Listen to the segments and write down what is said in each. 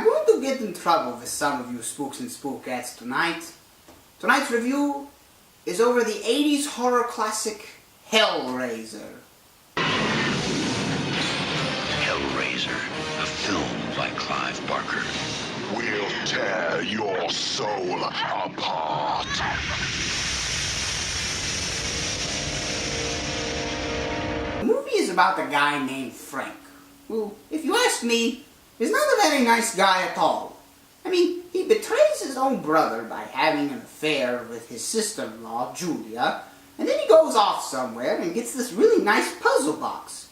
going to get in trouble with some of you spooks and spookettes tonight. Tonight's review is over the 80s horror classic Hellraiser. Hellraiser, a film by Clive Barker. We'll tear your soul apart. The movie is about a guy named Frank, who, if you ask me, is not a very nice guy at all. I mean, he betrays his own brother by having an affair with his sister-in-law, Julia, and then he goes off somewhere and gets this really nice puzzle box.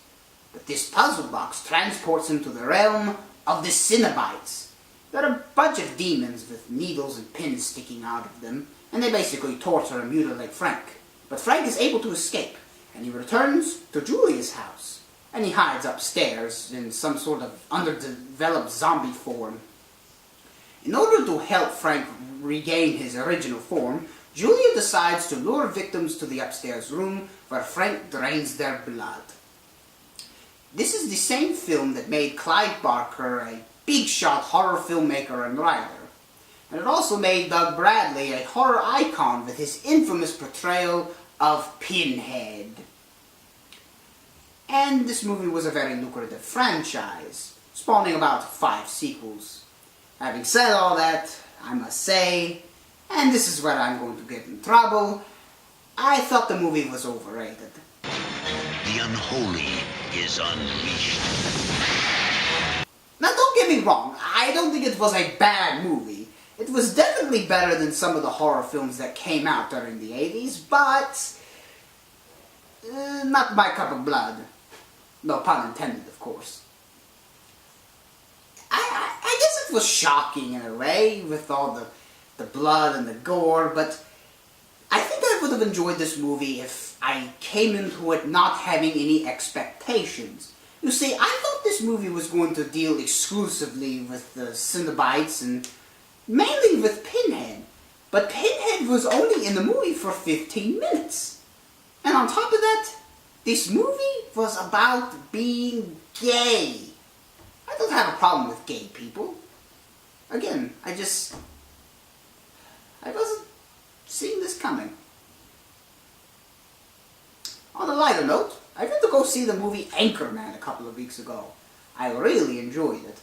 But this puzzle box transports him to the realm of the Cenobites. They're a bunch of demons with needles and pins sticking out of them, and they basically torture and mutilate Frank. But Frank is able to escape, and he returns to Julia's house. And he hides upstairs in some sort of underdeveloped zombie form. In order to help Frank regain his original form, Julia decides to lure victims to the upstairs room where Frank drains their blood. This is the same film that made Clive Barker a big-shot horror filmmaker and writer. And it also made Doug Bradley a horror icon with his infamous portrayal of Pinhead. And this movie was a very lucrative franchise, spawning about 5 sequels. Having said all that, I must say, and this is where I'm going to get in trouble, I thought the movie was overrated. The unholy is unleashed. Now don't get me wrong, I don't think it was a bad movie. It was definitely better than some of the horror films that came out during the 80s, but not my cup of blood. No pun intended, of course. I guess it was shocking in a way, with all the blood and the gore, but I think I would have enjoyed this movie if I came into it not having any expectations. You see, I thought this movie was going to deal exclusively with the Cenobites and mainly with Pinhead, but Pinhead was only in the movie for 15 minutes. And on top of that, this movie was about being gay. I don't have a problem with gay people. Again, I wasn't seeing this coming. On a lighter note, I went to go see the movie Anchorman a couple of weeks ago. I really enjoyed it.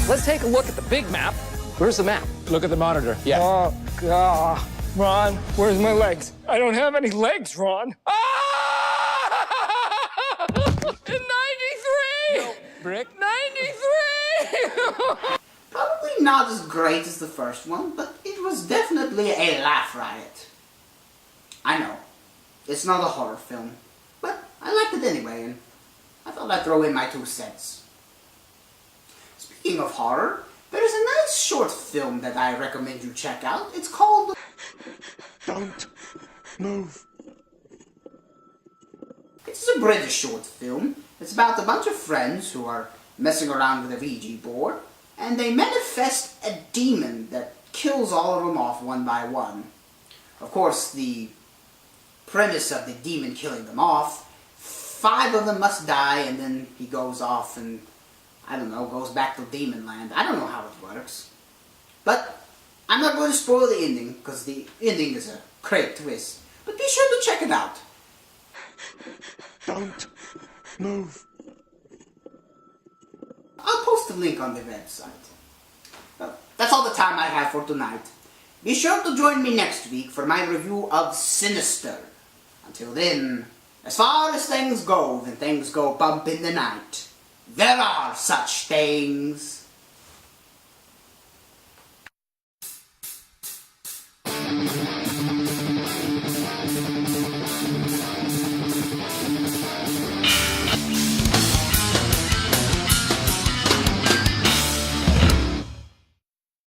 Let's take a look at the big map. Where's the map? Look at the monitor. Yeah. Oh, God. Ron, where's my legs? I don't have any legs, Ron. Ah! 93! No, Brick. 93! Probably not as great as the first one, but it was definitely a laugh riot. I know, it's not a horror film, but I liked it anyway, and I thought I'd throw in my 2 cents. Speaking of horror, there is a nice short film that I recommend you check out. It's called... Don't move. It's a British short film. It's about a bunch of friends who are messing around with a Ouija board, and they manifest a demon that kills all of them off one by one. Of course, the premise of the demon killing them off, 5 of them must die, and then he goes off and, I don't know, goes back to Demon Land. I don't know how it works. But I'm not going to spoil the ending, because the ending is a great twist. But be sure to check it out. Don't move. I'll post a link on the website. Well, that's all the time I have for tonight. Be sure to join me next week for my review of Sinister. Until then, as far as things go, when things go bump in the night, there are such things.